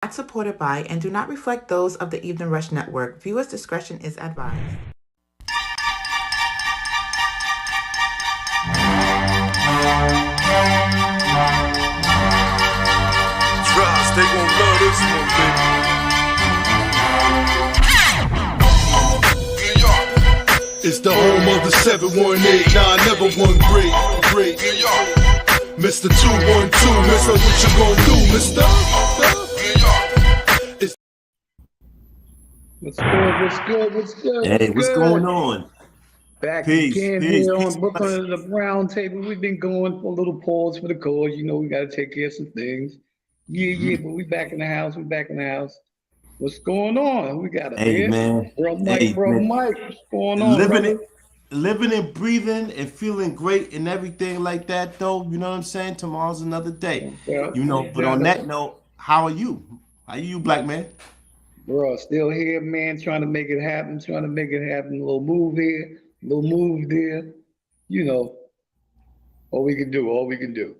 Not supported by and do not reflect those of the Evening Rush Network. Viewers' discretion is advised. Trust, they gon' love this one, baby. It's the home of the 718, nah, never one great. Mr. 212, Mr. What you gon' do, Mr. Hey, what's going on? Back Peace, again peace, here peace. on Brooklyn at the Brown Table. We've been going for a little pause for the cause. You know, we got to take care of some things. Yeah, but we back in the house. We back in the house. What's going on? We got a Hey, here. man. Bro Mike, Hey, man. What's going on, Living brother? it, living and breathing and feeling great and everything like that, though. You know what I'm saying? Tomorrow's another day. Yeah, You know, but on that note, how are you? How are you, black man? bro, still here, man, trying to make it happen, trying to make it happen. A little move here, a little move there. You know, all we can do.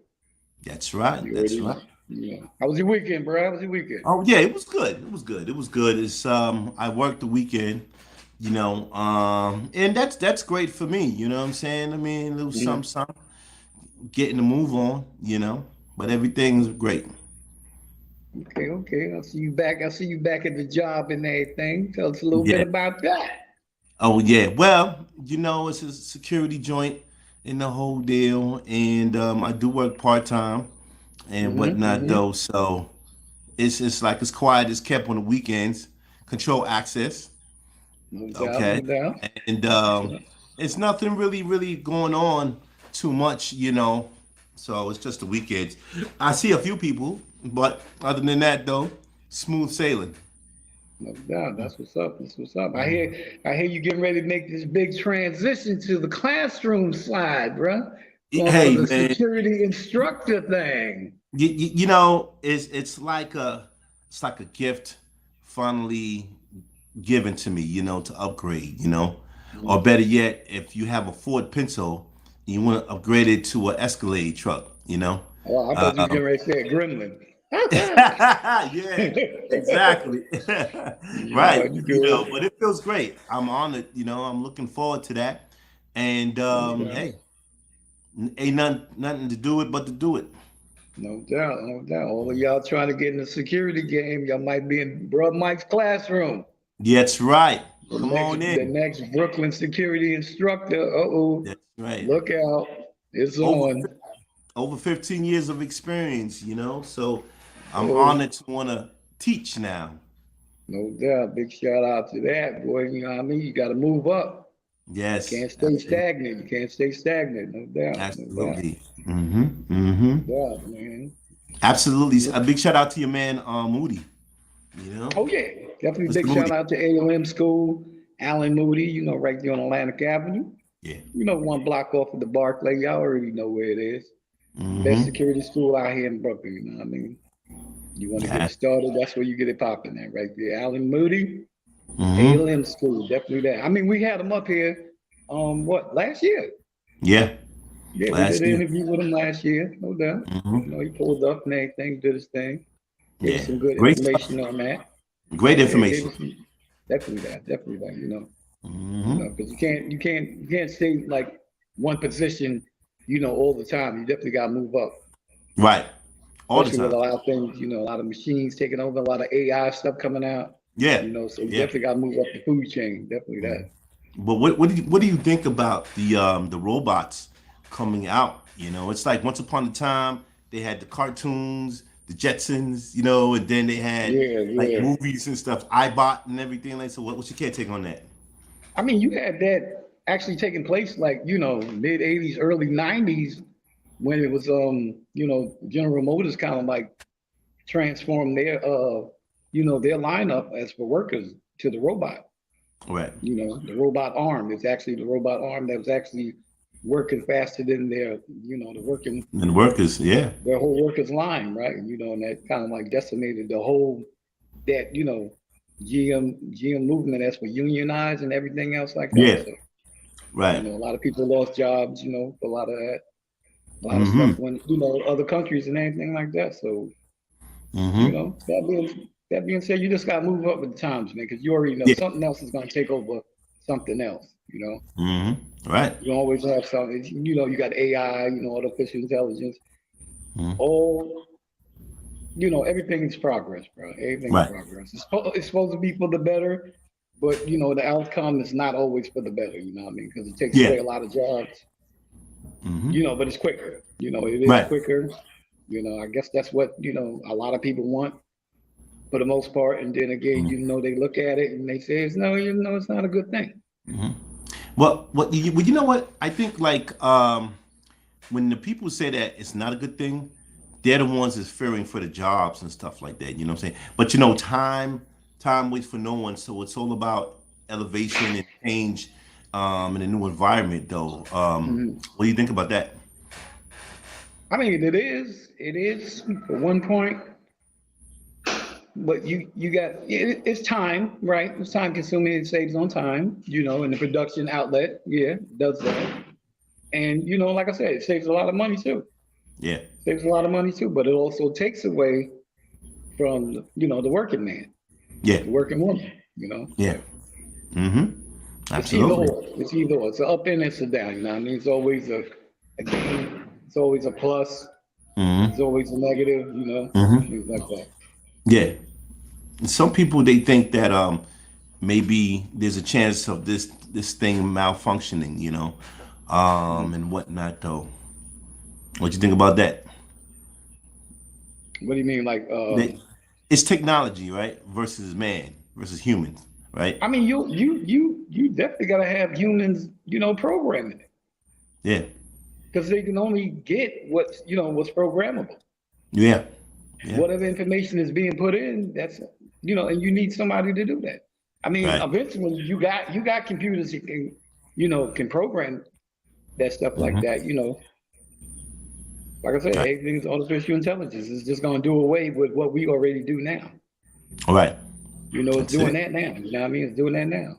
That's right. You That's already, right. How was your weekend, bro? How was your weekend? Oh yeah, it was good. It was good. It was good. It's I worked the weekend, and that's great for me. You know what I'm saying? I mean, it was some getting the move on. But everything's great. Okay. I see you back. I see you back at the job and everything. Tell us a little bit Yeah. about that. Oh yeah. Well, it's a security joint in the whole deal, and I do work part time and whatnot Mm-hmm. though. So it's like it's quiet. It's kept on the weekends. Control access. No doubt, no Okay, doubt. and Okay. it's nothing really going on too much. So it's just the weekends. I see a few people, but other than that, though, smooth sailing. No doubt. That's what's up. That's what's up. I hear you getting ready to make this big transition to the classroom side, bruh. Going for Hey, the man, security instructor thing. it's like a gift finally given to me. To upgrade. Or better yet, if you have a Ford Pinto, you want to upgrade it to an Escalade truck. Oh, I thought you was getting ready to say a gremlin. Yeah, exactly. No, Right. you good. But it feels great. I'm honored. I'm looking forward to that. And Okay. hey, ain't nothing to do it but to do it. No doubt, no doubt. All of y'all trying to get in the security game, y'all might be in Bro Mike's classroom. That's right. The Come next, on the in. next Brooklyn security instructor. Uh-oh, That's right. look out! It's Over on. over 15 years of experience. So I'm Oh, honored to want to teach now. no doubt. Big shout out to that boy. You know what I mean? You got to move up. You Yes, can't stay absolutely. stagnant. You can't stay stagnant. No doubt, no doubt, Absolutely. Mm-hmm. Mm-hmm. no doubt, man. Absolutely. A big shout out to your man, Moody. Oh yeah, definitely Mr. big shout Moody. out to AOM School, Alan Moody. You know, right there on Atlantic Avenue. Yeah. You know, one block off of the Barclay. Y'all already know where it is. Best Mm-hmm. security school out here in Brooklyn. You know what I mean? You want to get Yeah. it started, that's where you get it popping at, right there. Alan Moody, Mm-hmm. ALM School, definitely that. I mean, we had him up here, last year? Yeah. Yeah, we did Last an year. interview with him last year, no doubt. You Mm-hmm. know, he pulled up and everything, did his thing, gave us Yeah. some good Great stuff. information on that. Great Yeah, gave information. us some, definitely that, Mm-hmm. because you can't stay like one position, all the time. You definitely got to move up. Right. All the Especially with time. a lot of things, a lot of machines taking over, a lot of AI stuff coming out, Yeah. so you Yeah. definitely got to move up the food chain. Definitely that. But what do you think about the robots coming out? It's like once upon a time they had the cartoons, the Jetsons, and then they had Yeah, like yeah. movies and stuff, iBot and everything like. So what's your care take on that? I mean, you had that actually taking place like, mid 80s, early 90s when it was, General Motors kind of like transformed their lineup as for workers to the robot. Right. The robot arm. It's actually the robot arm that was actually working faster than the working And workers, yeah. their whole workers line, right? And that kind of like decimated the whole that GM movement as for unionize and everything else like that. Yeah. So Right. a lot of people lost jobs, for a lot of that, a lot of stuff Mm-hmm. when other countries and anything like that. So You know, that being said, you just gotta move up with the times, man, because you already know Yeah. something else is gonna take over something else. You know, Right. you always have something. You know, you got AI, you know, artificial intelligence, Mm-hmm. all. You know, everything's progress, bro. Everything's Right. progress. It's supposed to be for the better, but you know, the outcome is not always for the better. You know what I mean? Because it takes Yeah. away a lot of jobs. You know, but it's quicker. You know, it is Right. quicker. You know, I guess that's what, you know, a lot of people want for the most part. And then again, you know, they look at it and they say, it's no, you know, it's not a good thing. Well, well, you know what? I think like when the people say that it's not a good thing, they're the ones that's fearing for the jobs and stuff like that. You know what I'm saying? But you know, time waits for no one, so it's all about elevation and change in a new environment. Though, Mhm. what do you think about that? I mean, it is for one point, but you got it's time, right? It's time consuming. It saves on time, you know, and the production outlet, yeah, does that. And you know, like I said, it saves a lot of money too. Yeah, Saves a lot of money too, but it also takes away from you know the working man, yeah, the working woman. You know, yeah. so Mm-hmm. it's either Absolutely. or. It's either or. It's a up and it's a down. You know, what I mean, it's always a gain. It's always a plus. Mm-hmm. It's always a negative. You know, Mm-hmm. things like that. Yeah. Some people they think that maybe there's a chance of this thing malfunctioning, and whatnot. Though, what you think about that? What do you mean, like? That it's technology, right, versus man versus humans, right? I mean, you definitely gotta have humans, you know, programming it Yeah, because they can only get what's you know what's programmable. yeah, yeah. Whatever information is being put in, that's you know, and you need somebody to do that. I mean, Right. eventually you got computers that can, you know, can program that stuff like Hmm. that. You know, like I said, Right. everything's artificial intelligence. It's just gonna do away with what we already do now. All right. You know, it's That's doing it. that now. You know what I mean? It's doing that now.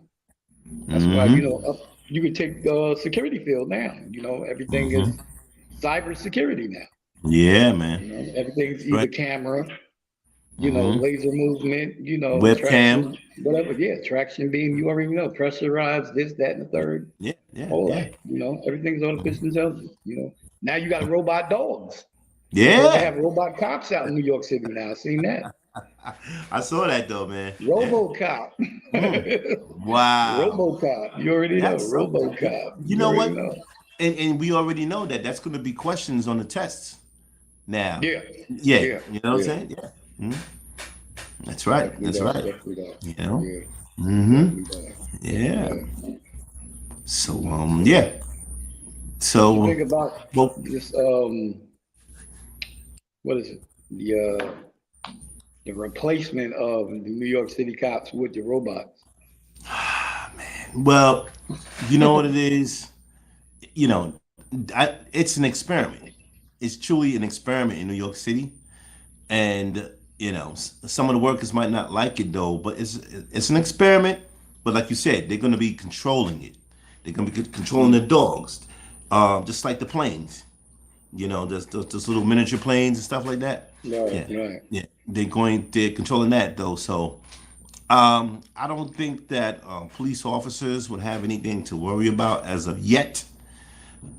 That's why, you Mm-hmm. know, you could take the security field now. You know, everything is Mm-hmm. cyber security now. Yeah, man. You know, everything's either Right. camera, you know, Mm-hmm. laser movement, you know, Webcam. traction, whatever. Yeah, traction beam. You already know, pressurized, this, that, and the Yeah, third. yeah, yeah, All yeah. that. You know, everything's artificial Mhm. intelligence. You know, now you got robot dogs. They're supposed to Yeah. have robot cops out in New York City now. Seen that? I saw that though, man. Yeah. RoboCop. Mm. Wow. RoboCop. You already know. That's something. RoboCop. You You know already what? know. And we already know that that's going to be questions on the tests now. Yeah. Yeah, Yeah. you know what I'm Yeah. saying? Yeah. Mhm. That's right. Definitely That's that. right. Definitely that. You know. Yeah. Mm-hmm. Definitely that. Definitely Yeah. that. So yeah. What you So think about well, this? What is it? The replacement of the New York City cops with the robots. well, you know what it is. You know, it's an experiment. It's truly an experiment in New York City, and some of the workers might not like it though. But it's an experiment. But like you said, they're going to be controlling it. They're going to be controlling the Mm. dogs, just like the planes. Those little miniature planes and stuff like that. Right. Yeah, Right. yeah. They're controlling that though. So I don't think that police officers would have anything to worry about as of yet.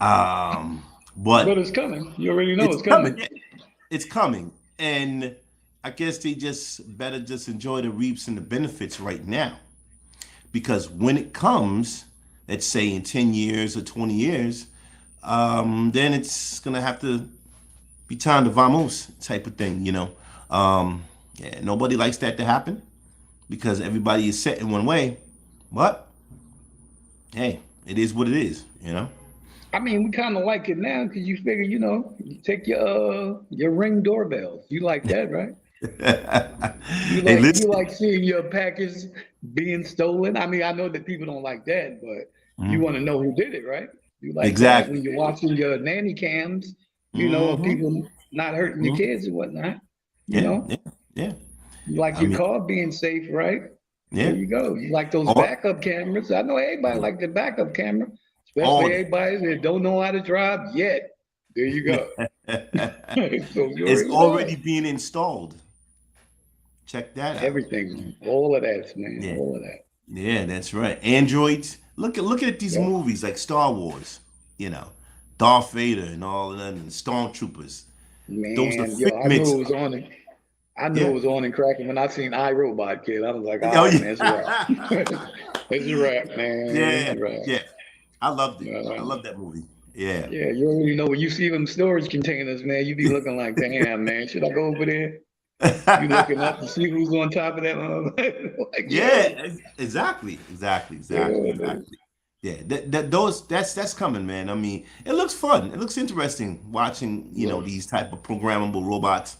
But But it's coming. You already know it's it's coming. coming. Yeah, it's coming, and I guess they just better just enjoy the reaps and the benefits right now, because when it comes, let's say in 10 years or 20 years, then it's gonna have to be time to vamos type of thing. Yeah, nobody likes that to happen because everybody is set in one way, but hey, it is what it is. I mean, we kind of like it now because you figure, you know, you take your Ring doorbells. You like that, right? You Hey, like you listen. like seeing your package being stolen. I mean, I know that people don't like that, but you Mhm. want to know who did it, right? You like that Exactly. when you're watching your nanny cams, you know, of Hmm. people not hurting your Hmm. kids and whatnot. You Yeah, know, yeah, yeah. you like I your mean, car being safe, right? There yeah. you go. You like those All, backup cameras. I know everybody yeah, like the backup camera, all especially that. everybody that don't know how to drive yet. There you go. So you It's already know. already being installed. Check that out. Everything, man. All of that, man. Yeah. All of that. Yeah, that's right. Androids. Look at these Yeah. movies like Star Wars, you know, Darth Vader and all of them, and Stormtroopers. Those are Man, yo, I knew figments. it was on it. I knew Yeah. it was on and cracking when I seen iRobot, kid. I was like, Oh all right, man, it's a yeah. wrap. It's a wrap, man. It's Yeah. a wrap. Yeah. I loved it. I Uh, love that movie. Yeah. yeah, you already know when you see them storage containers, man, you be looking like, damn, man, should I go over there? You looking up to see who's on top of that? Like, Yeah, exactly. yeah, man. Yeah, that's coming, man. I mean, it looks fun. It looks interesting watching, Yeah. these type of programmable robots,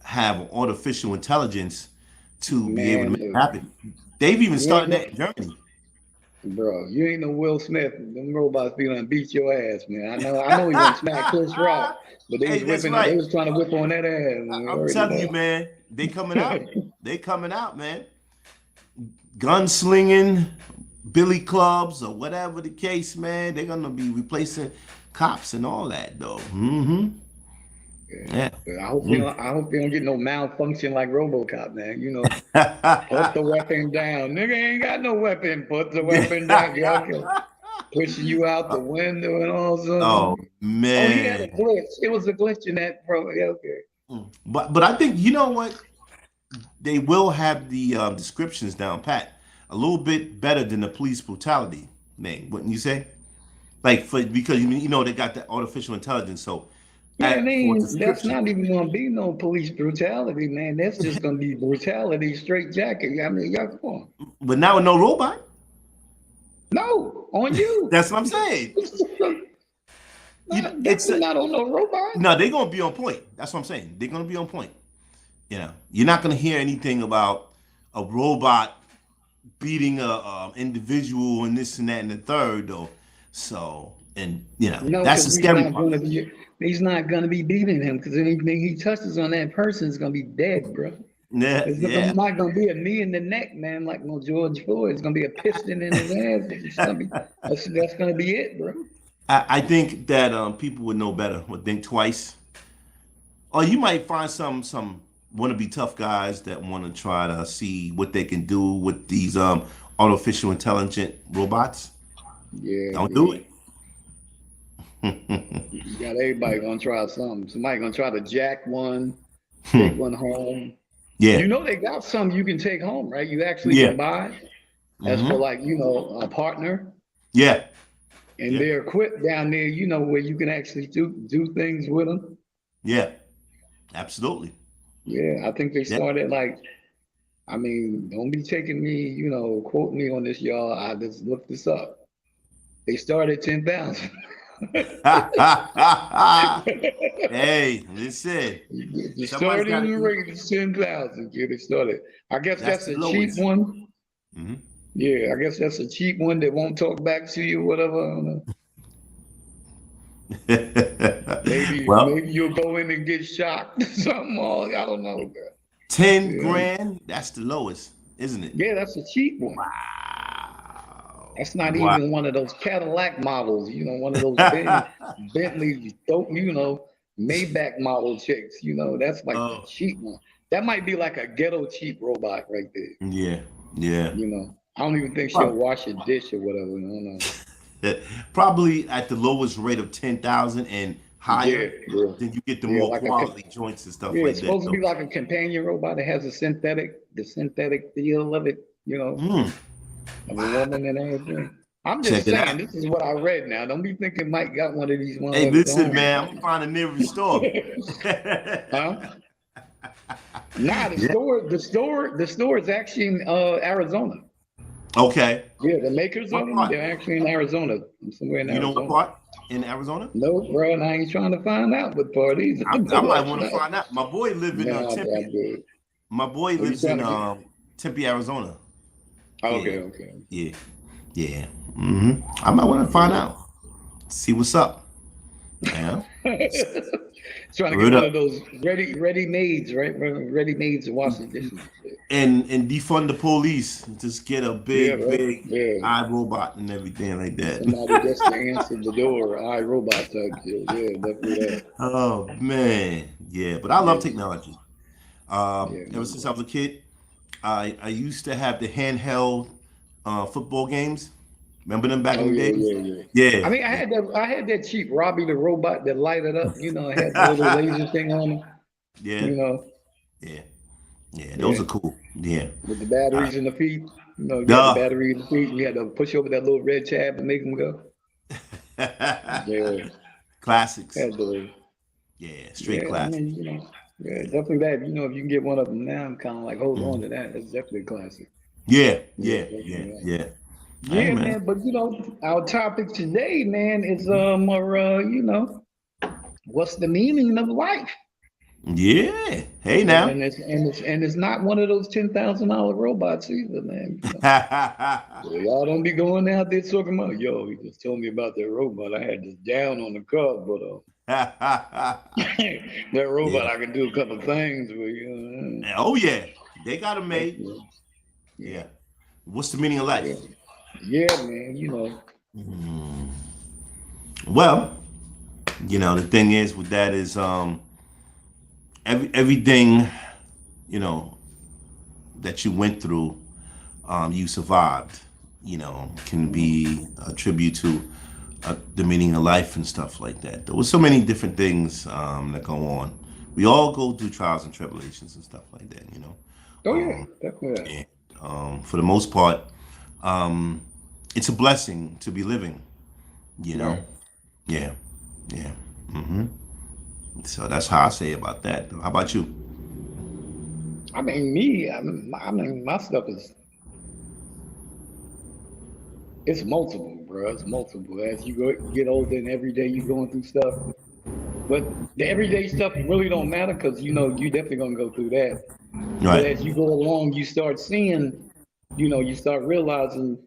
have artificial intelligence to be able to Man, make it happen. They've even you ain't started no, that in Germany. bro, you ain't no Will Smith. Them robots be gonna beat your ass, man. I know he gonna smack Chris Rock, but Hey, that's they right. was trying to whip on that ass, man. You I'm already telling you, know. man, they coming out. They coming out, man. Gunslinging, billy clubs, or whatever the case, man. They're gonna be replacing cops and all that, though. Mm-hmm. Yeah. Yeah. But I hope they don't get no malfunction like RoboCop, man. Put the weapon down. Nigga ain't got no weapon. Put the weapon down. Y'all pushing you out the window and all Oh something. Oh, he had a man. glitch. It was a glitch in that program. Yeah, okay. But I think you know what, they will have the descriptions down pat a little bit better than the police brutality name, wouldn't you say? Like because they got that artificial intelligence, so Man, for that's description. not even gonna be no police brutality, man. That's just gonna be brutality straight jacket. I mean, y'all come on. But now with no robot, No, on you. that's what I'm saying. It's Definitely not on no robot. no, they're gonna be on point. That's what I'm saying. They're gonna be on point. You're not gonna hear anything about a robot beating a individual and this and that and the third though. So No, that's the because scary part. he's not gonna be beating him because anything he touches on that person is gonna be dead, bro. Yeah, It's yeah. not gonna be a knee in the neck, man, like no George Floyd. It's gonna be a piston in his ass. That's gonna be it, bro. I think that people would know better, would think twice. Or you might find some wannabe tough guys that want to try to see what they can do with these artificial intelligent robots. Yeah, Don't do yeah. it. You got everybody gonna try something. Somebody gonna try to jack one, take one home. Yeah, You know they got some you can take home, right? You actually yeah, can buy as for hmm like, a partner. yeah, And yeah, they're equipped down there, where you can actually do things with them. yeah. Absolutely. Yeah, I think they Yeah. started like, I mean, don't be taking me, quote me on this, y'all. I just looked this up. They started 10,000. Hey, listen. The Somebody's got to starting do. rate is 10,000. Yeah, they started. I guess That's that's the a cheap lowest. one. Hmm. Yeah, I guess that's a cheap one that won't talk back to you, whatever. I don't know. Maybe Well, maybe you'll go in and get shocked. Something all I don't know. 10 Yeah, grand, that's the lowest, isn't it? yeah, that's a cheap one. Wow. That's not Wow. even one of those Cadillac models, one of those Bentley, Maybach model chicks. That's like the Oh, cheap one. That might be like a ghetto cheap robot right there. yeah, yeah. I don't even think she'll Prob- wash a dish or whatever. I don't know. Probably at the lowest rate of 10,000 and Yeah, higher, yeah, then you get the yeah. more Like quality joints and stuff like it's that. supposed to be like a companion robot that has the synthetic feel of it, Mm, of a woman and everything. I'm check just it saying, out. this is what I read now. Don't be thinking Mike got one of these Hey, motherfuckers at listen, home. man, I'm gonna find a nearest store. Huh? Nah, Yeah. the store is actually in Arizona. Okay. Yeah, the makers of What them, part? they're actually in Arizona, somewhere in You know what Arizona. part in Arizona? No, bro, and I ain't trying to find out what part either. I might want to find out. My boy live in Nah, bro, Tempe. good. My boy Are you lives in trying to get? Tempe, Arizona. Okay, Yeah, okay. yeah, yeah. I might want to find out. See what's up. Yeah. Trying to get Word one up. of those ready maids, right? Ready maids to wash the dishes. And shit. And defund the police. Just get a Yeah, big, bro. big Yeah. iRobot and everything like that. Somebody just to answer the door, iRobot type shit. Yeah, definitely that. Oh man. Yeah, but I love Yeah. technology. Yeah, Ever since I was a kid, I used to have the handheld football games. Remember them back oh in the yeah, days? yeah, yeah. I Yeah. mean, I had that cheap Robbie the robot that lighted up. You know, it had the little laser thing on it. Yeah. You know, Yeah. Yeah. Those yeah, are cool. Yeah. with the Uh, batteries in the feet. You know, you had the duh. battery in the feet. And you had to push over that little red tab and make them go. Yeah, Classics. had those. Yeah. Straight Yeah, I classics. mean, you know, yeah, Yeah. definitely that. You know, if you can get one of them now, I'm kind of like hold on Mhm. to that. That's definitely a classic. Yeah. Yeah, Yeah. Yeah. definitely that. Yeah. Hey Yeah, man. man. But you know, our topic today, man, is you know, what's the meaning of life? Yeah. Hey And now. it's not one of those $10,000 robots either, man. You know, so y'all don't be going out there talking about, yo, he just told me about that robot. I had this down on the cuff, but that robot Yeah. I can do a couple things with. You know, Oh yeah. They got them that's, made. yeah, Yeah. What's the meaning of yeah, life? yeah, man. You know, Well, the thing is with that is everything, you know, that you went through, you survived, can be a tribute to the meaning of life and stuff like that. There was so many different things that go on. We all go through trials and tribulations and stuff like that. oh yeah, Um, definitely that. and, for the most part, um, it's a blessing to be living, you know? Right. Yeah, yeah. hmm So that's how I say about that. How about you? I mean, I mean, my stuff is it's multiple, bro. It's multiple. As you get older and every day you're going through stuff. But the everyday stuff really don't matter because you know you definitely gonna go through that. But Right. as you go along, you start seeing, you know, you start realizing,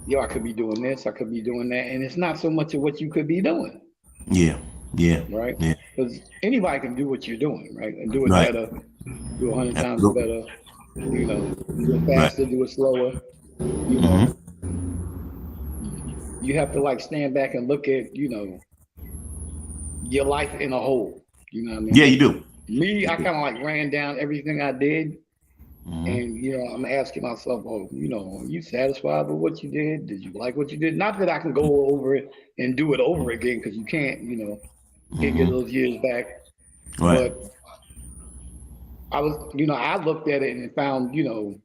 yo, I could be doing this, I could be doing that, and it's not so much of what you could be doing, Yeah. Yeah. right? Yeah. Because anybody can do what you're doing, right, and do it Right. better, do 100 times Absolutely. better, you know, do it Right. faster, do it slower, you know. hmm You have to like stand back and look at, you know, your life in a whole. You know what I Yeah, mean? you do. Me, You I do. kind of like ran down everything I did. hmm And, you know, I'm asking myself, oh, you know, are you satisfied with what you did? Did you like what you did? Not that I can go over it and do it over again because you can't, you know, can't get hmm those years back. Right. But I was, you know, I looked at it and found, you know,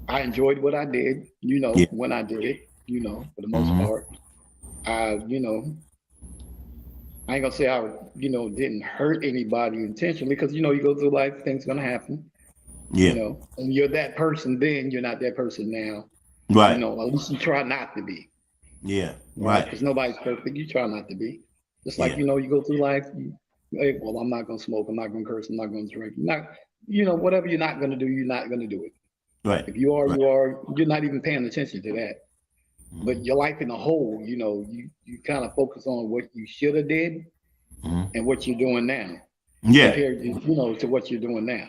I enjoyed what I did, you Yeah. know, when I did it, you know, for the most hmm part. You know, I ain't gonna say I, you know, didn't hurt anybody intentionally because you know you go through life, things gonna happen. You Yeah. know, and you're that person then, you're not that person now. You Right. know, at least you try not to be, Yeah. right? Right. Because nobody's perfect. You try not to be. Just like Yeah. you know, you go through life. Hey, well, I'm not gonna smoke. I'm not gonna curse. I'm not gonna drink. You're not, you know, whatever you're not gonna do, you're not gonna do it. Right. If you are, Right. you are. You're not even paying attention to that. But hmm your life in a whole, you know, you kind of focus on what you should have did hmm and what you're doing now Yeah. compared to you know to what you're doing now.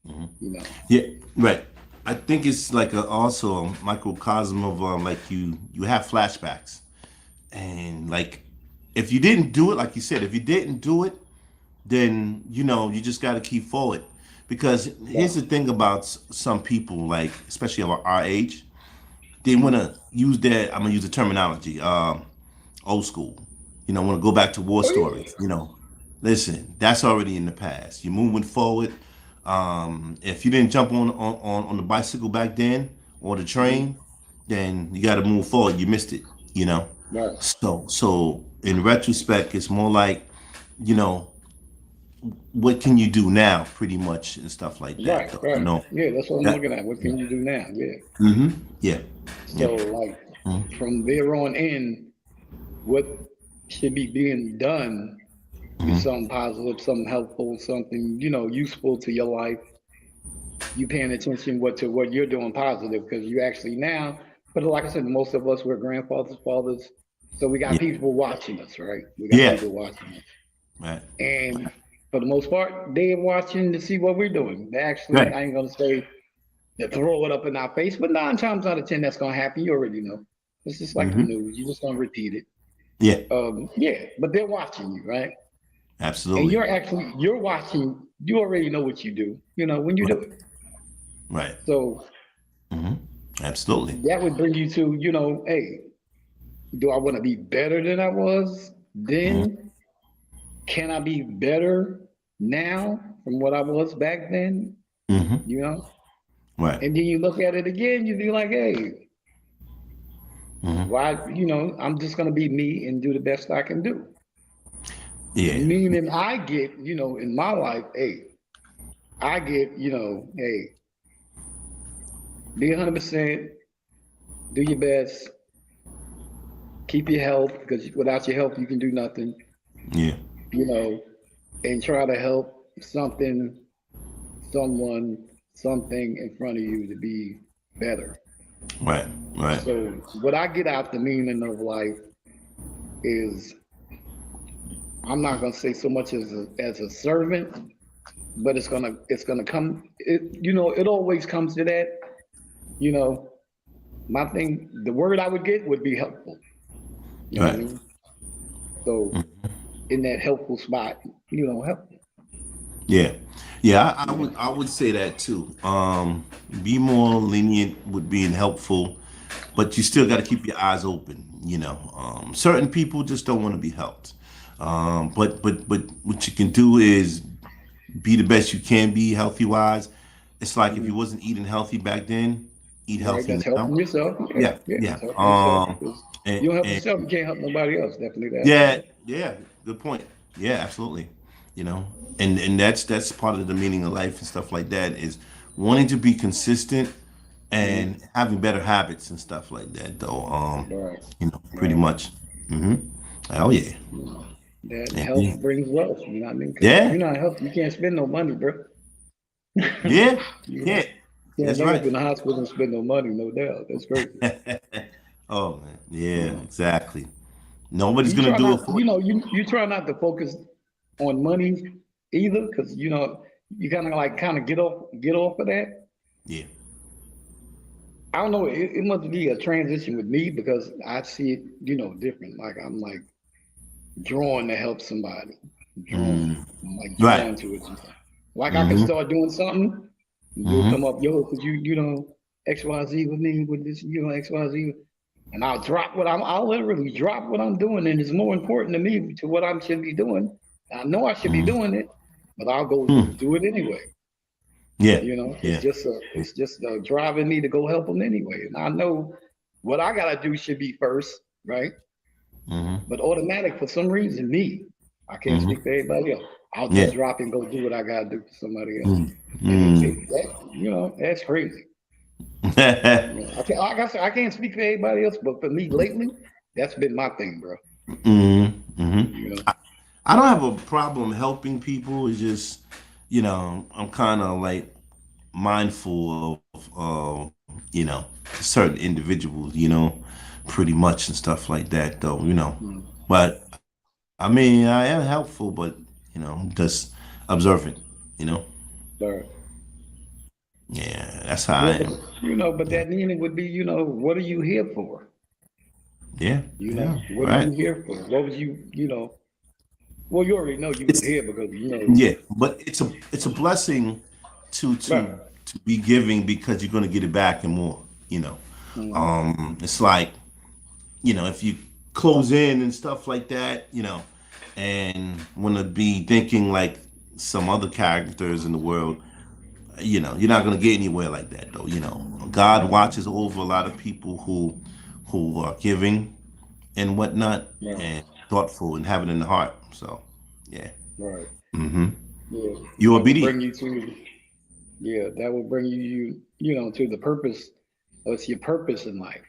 hmm You know, Yeah. Right. I think it's like also a microcosm of like you have flashbacks and like if you didn't do it, like you said, if you didn't do it, then you just got to keep forward. Because here's right? the thing about some people, like especially of our age, they want Mhm. to use their. I'm gonna use the terminology, old school. Want to go back to war Oh yeah, stories. Listen, that's already in the past. You're moving forward. If you didn't jump on the bicycle back then or the hmm train, then you got to move forward. You missed it. You know. right, So in retrospect, it's more like, you know, what can you do now, pretty much, and stuff like that. right, Though, right. Yeah, that's what I'm that. looking at. What can you do now? Yeah. Yeah, yeah. So like Mhm. from there on in, what should be being done is something positive, something helpful, something you know useful to your life. You paying attention to what you're doing positive because you actually now. But like I said, most of us were grandfathers, fathers, so we got Yeah, people watching us, right? We got yeah. people watching us. Right, And for the most part, they're watching to see what we're doing. They actually, right. I ain't gonna say they throw it up in our face, but 9 times out of 10, that's gonna happen. You already know. It's just like the hmm news. You're just gonna repeat it. Yeah, Yeah, but they're watching you, right? Absolutely. you're watching. You already know what you do. When you do Right. it. Right. So Absolutely. that would bring you to, hey, do I want to be better than I was hmm then? Can I be better now from what I was back then? hmm You know? Right. And then you look at it again, you be like, hey, hmm why, I'm just gonna be me and do the best I can do. Yeah. Meaning I get, in my life, hey, I get, hey, be 100%, do your best, keep your health, because without your health, you can do nothing, Yeah. you know, and try to help something, someone, something in front of you to be better. Right. Right. So what I get out the meaning of life is I'm not gonna say so much as a servant, but it's gonna come. It always comes to that. You know, my thing, the word I would get would be helpful. You know what I Right. mean? So in that helpful spot, helpful. Yeah. Yeah. I Yeah. would. I would say that too. Be more lenient with being helpful, but you still got to keep your eyes open. Certain people just don't want to be helped. But what you can do is be the best you can be healthy wise. It's like if you Mhm. wasn't eating healthy back then, eat Right, healthy that's now. helping yourself. Yeah, Yeah, yeah, yeah. that's helping yourself. Because And, you don't help and yourself, you can't help nobody else. Definitely that. yeah, yeah. Good point. Yeah, absolutely. You know, and that's part of the meaning of life and stuff like that is wanting to be consistent Mhm. and having better habits and stuff like that. Though, Right, pretty right. much. hmm Oh yeah. Mhm. That And, health brings wealth. You know what I mean? Because if yeah, you're not healthy, you can't spend no money, bro. yeah. You know, Yeah. you can't That's lay up right. in the hospital and spend no money, no doubt. That's crazy. Oh man, yeah, Yeah. exactly. Nobody's You gonna try do it not, for you. you try not to focus on money either, because you kind of get off of that. Yeah. I don't know. It must be a transition with me because I see it, different. Like I'm like drawn to help somebody, drawn. Mm. I'm like Right. drawn to it. Like I could Mm-hmm. start doing something, you'll Mm-hmm. come up, yo, could you XYZ with me with this, XYZ, and I'll literally drop what I'm doing, and it's more important to me to what I should be doing. I know I should be Mm-hmm. doing it, but I'll go Hmm. do it anyway. Yeah. It's Yeah. just driving me to go help them anyway. And I know what I gotta do should be first, right? Mm-hmm. But automatic for some reason, me, I can't Mm-hmm. speak for everybody else. I'll just Yeah. drop and go do what I gotta do for somebody else. And Mm-hmm. that's crazy. mm-hmm. Like I said, I can't speak for everybody else, but for me lately, that's been my thing, bro. Mm-hmm. You know, I don't have a problem helping people. It's just, I'm kind of like mindful of, certain individuals, pretty much and stuff like that, though. mm, But I mean, I am helpful, but just observant. You know, but yeah, that's how I yeah, am. but Yeah, that meaning would be, what are you here for? yeah, yeah. What are you Right. here for? What was well, you already know you was It's here because yeah, but it's a blessing to right. to to be giving because you're gonna get it back and more. You know, Mm, it's like if you close in and stuff like that, and want to be thinking like some other characters in the world, you're not going to get anywhere like that though. God right, watches over a lot of people who are giving and whatnot right, and thoughtful and have it in the heart. So yeah. right. hmm Yeah, You're that will obedient. bring you to yeah, that will bring to the purpose. It's your purpose in life.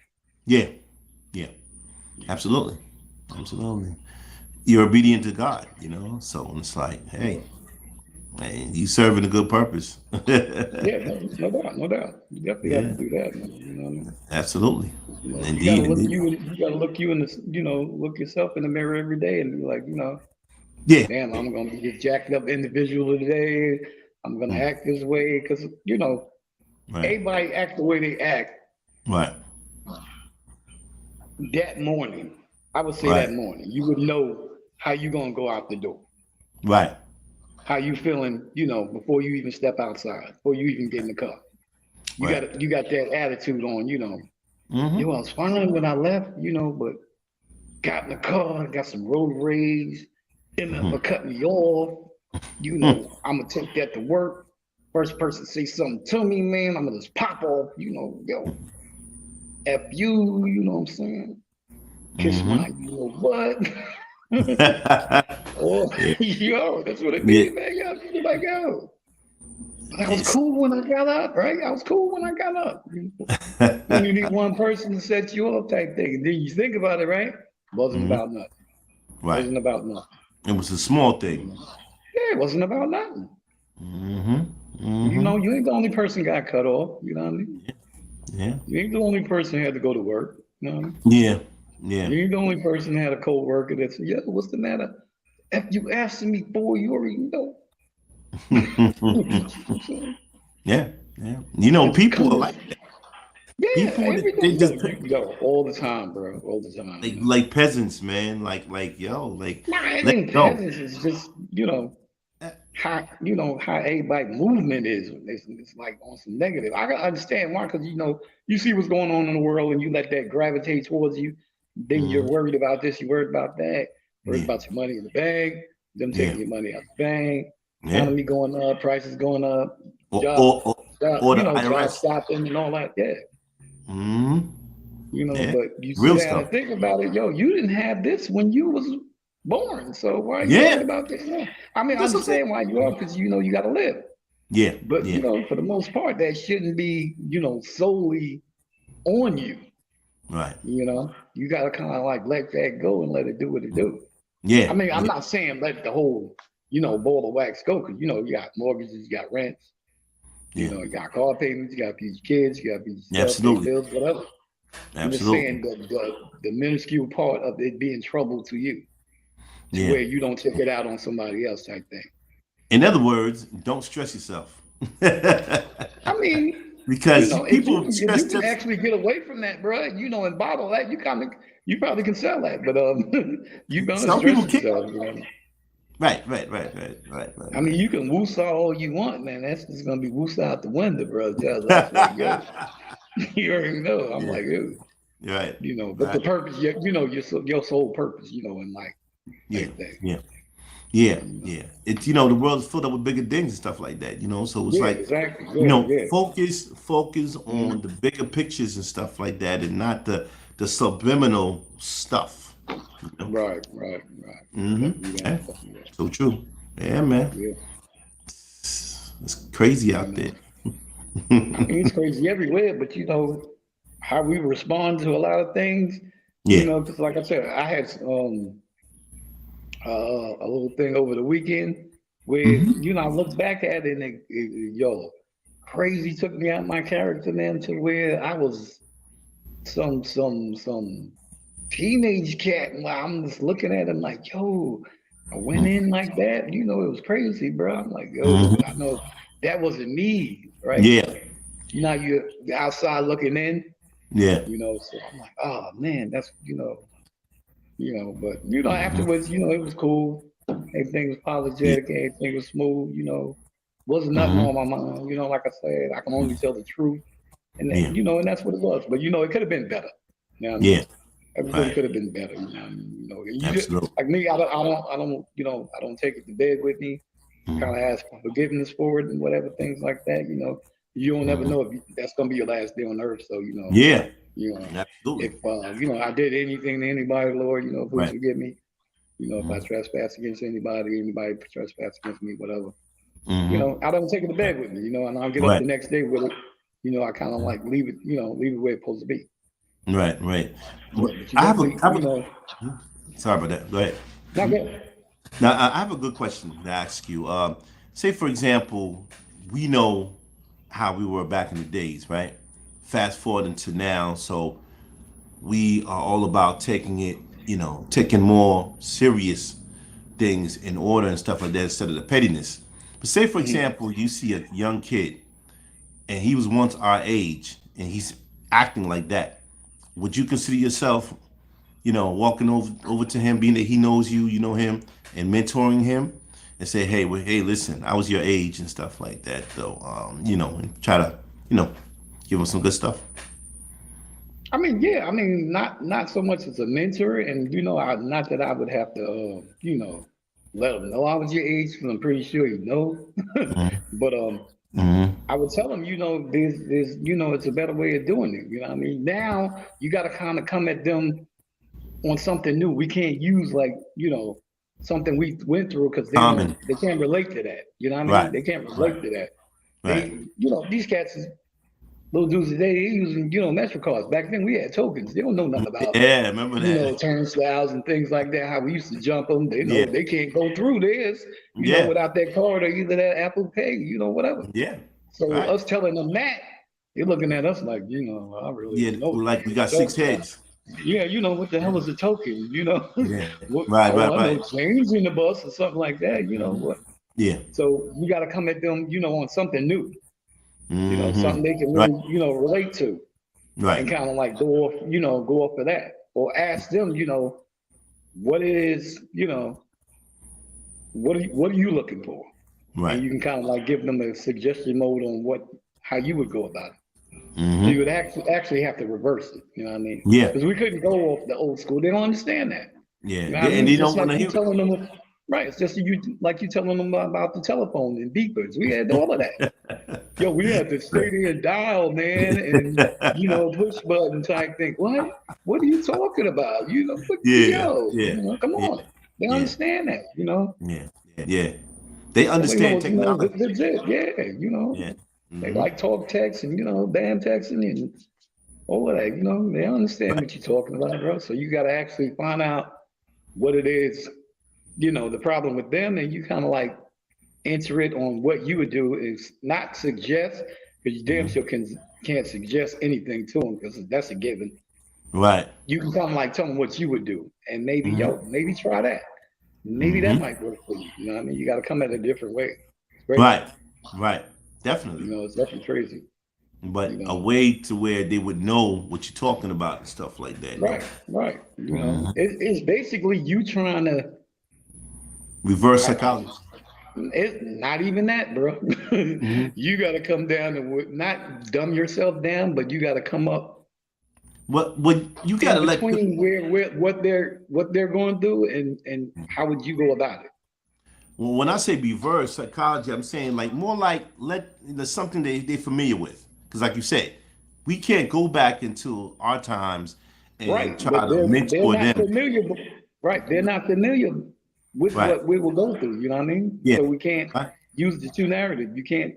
Yeah, yeah, absolutely, absolutely. You're obedient to God, so it's like, hey, Yeah, man, you serving a good purpose. yeah, no doubt, no doubt. You definitely got to Yeah, do that, man. You know what I mean? absolutely. You got to Indeed, look indeed. you got to look you in the look yourself in the mirror every day and be like, Yeah. damn, I'm gonna be a jacked up individual today. I'm gonna Mm, act this way because right. everybody act the way they act Right. that morning. I would say that Right. morning. You would know how you gonna go out the door. Right. How you feeling, before you even step outside, before you even get in the car. Right. You got that attitude on, Mm-hmm. I was fine when I left, but got in the car, got some road rage, ended up Mm-hmm. cut me off. I'm gonna take that to work. First person say something to me, man, I'm gonna just pop off, yo, F you, you know what I'm saying? Kiss Mm-hmm. my, what? Oh, Yeah. yo, that's what it Yeah. be, man. Yo, you like, yo, I was It's, cool when I got up, right? I was cool when I got up. Then you need one person to set you up type thing. And then you think about it, right? Wasn't Mhm. about nothing. Right. Wasn't about nothing. It was a small You thing. know? Yeah, it wasn't about nothing. Mm-hmm. Mm-hmm. You ain't the only person got cut off. You know what I mean? Yeah. You ain't the only person who had to go to work. You know what I mean? Yeah. Yeah. You ain't the only person who had a co-worker that said, "Yo, what's the matter? If you asking me for, you already know." Yeah. Yeah. You know, If you people are come, like that. yeah, People they everything, just all the time, bro, all the time. like peasants, man. Like yo, like Nah, it let ain't go. peasants. It's just how everybody movement is. It's like on some negative. I gotta understand why, because you see what's going on in the world, and you let that gravitate towards you. Then you're Mhm. worried about this. You're worried about that. Worried Yeah. about your money in the bank. Them Yeah. taking your money out the bank. Yeah. Economy going up. Prices going up. Or Job, or or, or the job IRS. stopping and all that. Yeah. Mm-hmm. Yeah. But you Real sit down stuff. and think about it, yo, you didn't have this when you was born. So why are you worried Yeah. about this now? I mean, I That's what I'm saying. understand why you are, because you got to live. Yeah. But Yeah. for the most part, that shouldn't be, solely on you. Right. You got to kind of like let that go and let it do what it do. I Yeah. mean, I'm Yeah. not saying let the whole, ball of wax go, because you got mortgages, you got rents, Yeah. you got car payments, you got to feed your kids, you got to feed yourself, pay Absolutely. bills, whatever. I'm just Absolutely. saying the minuscule part of it being trouble to you, to Yeah. where you don't take it out on somebody else type thing. In other words, don't stress yourself. I mean, Because people if stress you can just actually get away from that, bro, and bottle that, you probably can sell that, but you're gonna some stress people can't. yourself. I mean, Right. you can woosah all you want, man. That's just gonna be woosah out the window, bro. That's like, yo, you already know. I'm Yeah. like, yo, Right. but the Right. purpose, your sole purpose, in life, Yeah. type thing. Yeah. Yeah. You know? Yeah. It's the world is filled up with bigger things and stuff like that. So it's Yeah, like exactly. Yeah. focus Mhm. on the bigger pictures and stuff like that, and not the subliminal stuff. You know. Right. Mm-hmm. Definitely that. Yeah. Definitely that. So true. Yeah, man. Yeah. It's crazy You out there. know, I mean, it's crazy everywhere, but how we respond to a lot of things, Yeah. because like I said, I had a little thing over the weekend where, Mm-hmm. I look back at it and yo, crazy took me out my character, man, to where I was some teenage cat, and I'm just looking at him like, yo, I went in like that. It was crazy, bro. I'm like, yo, I Mm-hmm. know that wasn't me, right? Yeah. You're outside looking in, Yeah. so I'm like, oh man, that's but Mm-hmm. afterwards, it was cool. Everything was Yeah. apologetic, everything was smooth, wasn't nothing Mm-hmm. on my mind, like I said, I can only tell the truth. And that, Yeah. and that's what it was. But it could have been better. You know what I mean? Yeah. Everything Right. could have been better. You just, Absolutely. like me, I don't take it to bed with me. Kind Mm-hmm. of ask for forgiveness for it and whatever things like that. You don't ever Mm-hmm. know if that's gonna be your last day on earth. So Yeah. you know, if Absolutely. I did anything to anybody, Lord, please Right. forgive me. If I Mm-hmm. trespass against anybody trespass against me, whatever. Mm-hmm. I don't take it to bed with me. And I'll get up Right. the next day with it. I kind of like leave it, leave it where it's supposed to be. Right. Right. Yeah, but you I have a. definitely, Sorry about that. Go ahead. not good. Now I have a good question to ask you. Say for example, we know how we were back in the days, right? Fast forward into now, so we are all about taking it, taking more serious things in order and stuff like that instead of the pettiness. But say, for Mhm. example, you see a young kid and he was once our age and he's acting like that. Would you consider yourself, walking over to him, being that he knows you, you know him, and mentoring him and say, hey, well, hey, listen, I was your age and stuff like that, though. You know, and try to, you know, give them some good stuff. I mean, yeah, I mean, not so much as a mentor, and not that I would have to, let them know I was your age, because I'm pretty sure you know. But Mm-hmm. I would tell them, there's, it's a better way of doing it. You know what I mean? Now you got to kind of come at them on something new. We can't use like, something we went through, because Common. they can't relate to that. You know what I mean? Right. They can't Right. relate to that. Right. They, these cats is little dudes today, they using, Metro cards. Back then we had tokens. They don't know nothing about, Yeah, remember that. turnstiles and things like that, how we used to jump them. They know Yeah. they can't go through this, Yeah. without that card or either that Apple Pay, whatever. Yeah. So Right. us telling them that, they're looking at us like, I really Yeah. don't know. Like we got six heads. Yeah, what the hell is a token? Yeah. What, Right. oh, Right. I know Right. change in the bus or something like that. What? Yeah. So you got to come at them, on something new, Mm-hmm. something they can Right. really, relate to, and Right. kind of like go off of that, or ask them, what it is, what are you looking for, Right. and you can kind of like give them a suggestion mode on how you would go about it. So Mm-hmm. you would actually have to reverse it. You know what I mean? Yeah. Because we couldn't go off the old school. They don't understand that. Yeah. You know Yeah. what I mean? And they It's just don't want like to you hear telling them, right? It's just you telling them about the telephone and beepers. We had all of that. Yo, we had to stay there and dial, man, and it. push button type thing. What are you talking about? Yeah. Yeah. Come Yeah. on. They Yeah. understand that, Yeah. Yeah. They So they know, understand technology. legit, yeah, Yeah. They Mm-hmm. like talk text and damn texting and all of that. They understand Right. what you're talking about, bro. So you got to actually find out what it is, the problem with them, and you kind of like answer it on what you would do. Is not suggest, because you damn Mm-hmm. sure can't suggest anything to them, because that's a given. Right. You can kind of like tell them what you would do, and maybe Mm-hmm. maybe try that. Maybe that Mm-hmm. might work for you. You know what I mean? You got to come at it a different way. It's crazy. Right. Right. Definitely. It's definitely crazy. But a way to where they would know what you're talking about and stuff like that. Right, right. Mm-hmm. It's basically you trying to. Reverse psychology. It's not even that, bro. Mm-hmm. You got to come down and not dumb yourself down, but you got to come up What you gotta in let between where what they're going through, and how would you go about it? well, when I say reverse psychology, I'm saying like more like something they're familiar with. Because like you said, we can't go back into our times and Right, try but to they're mentor not them. familiar. Right, they're not familiar with Right. what we will go through. You know what I mean? Yeah. So we can't Right. use the two narratives. You can't.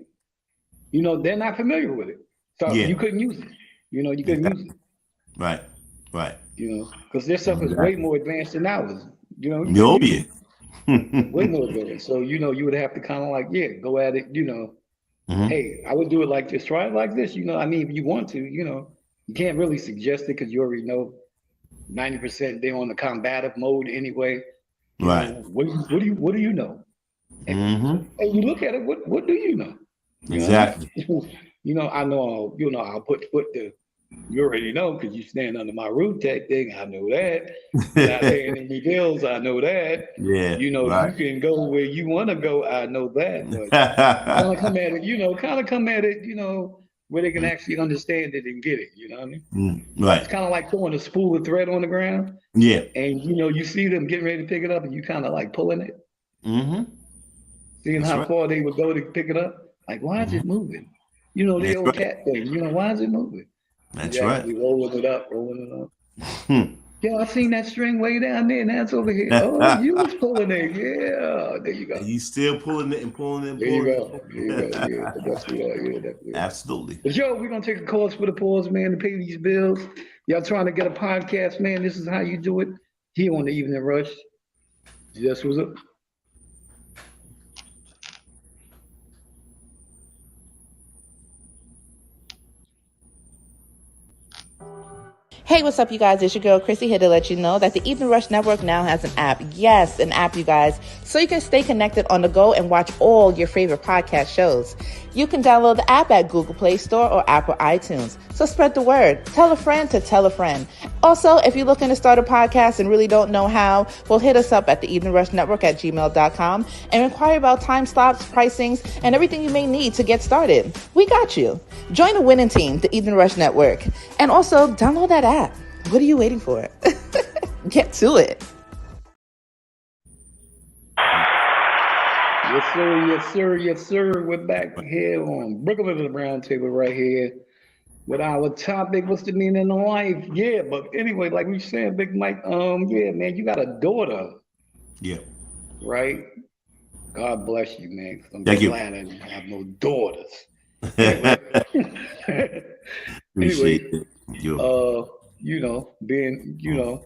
They're not familiar with it, so Yeah. you couldn't use it. You couldn't use it. Right. Right. Because their stuff is way more advanced than ours. You Oh couldn't use yeah. it. Way more advanced. So you would have to kind of like go at it. Mhm. Hey, I would do it like this. Try it like this. I mean, if you want to, you can't really suggest it, because you already know 90% they're on the combative mode anyway. Right. What do you know? Mm-hmm. And you look at it. What do you know? Exactly. I know. I'll put foot to. You already know, because you stand under my roof type thing. I know that. Not paying any bills. I know that. Yeah. Right. You can go where you want to go. I know that. But kind of come at it. Where they can actually understand it and get it. You know what I mean? Right. It's kind of like throwing a spool of thread on the ground, Yeah. and you see them getting ready to pick it up, and you kind of like pulling it, Mm-hmm. seeing That's how right. far they would go to pick it up. Like, why is it moving? The That's old right. cat thing. Why is it moving? That's You right. actually rolling it up. Hmm. Yeah, I seen that string way down there, and that's over here. Oh, you was pulling it. Yeah, there you go. You still pulling it and pulling it and There you pulling go. There you go. Yeah, that's what. Yeah, that's what. Absolutely. But yo, we're gonna take a course for the pause, man, to pay these bills. Y'all trying to get a podcast, man? This is how you do it here on the Evening Rush. Just was up. Hey, what's up, you guys? It's your girl, Chrissy, here to let you know that the Evening Rush Network now has an app. Yes, an app, you guys. So you can stay connected on the go and watch all your favorite podcast shows. You can download the app at Google Play Store or Apple iTunes. So spread the word. Tell a friend to tell a friend. Also, if you're looking to start a podcast and really don't know how, well, hit us up at the Evening Rush Network at gmail.com and inquire about time slots, pricings, and everything you may need to get started. We got you. Join the winning team, the Evening Rush Network. And also, download that app. What are you waiting for? Get to it. Yes, sir. Yes, sir. Yes, sir. We're back here on Brooklyn at the Round Table right here with our topic. What's the meaning of life? Yeah, but anyway, like we said, Big Mike, yeah, man, you got a daughter. Yeah. Right? God bless you, man. I'm Thank you. glad I didn't have no daughters. Appreciate Anyway, it. You. you know, being, you know,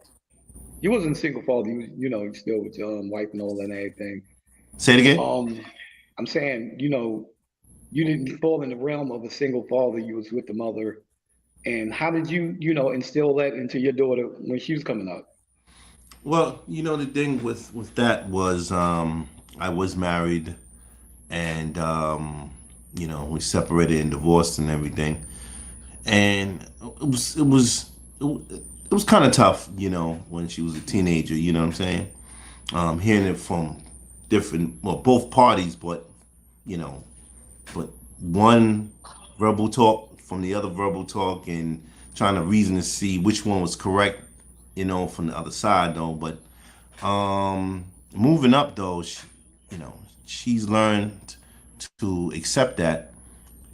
you wasn't single father, you still with your wife and all and everything. Say it again. I'm saying, you didn't fall in the realm of a single father. You was with the mother. And how did you, instill that into your daughter when she was coming up? Well, the thing with that was I was married, and we separated and divorced and everything, and it was kind of tough, when she was a teenager. You know what I'm saying? Hearing it from both parties, but one verbal talk from the other verbal talk, and trying to reason to see which one was correct, from the other side though. But moving up though, she's learned to accept that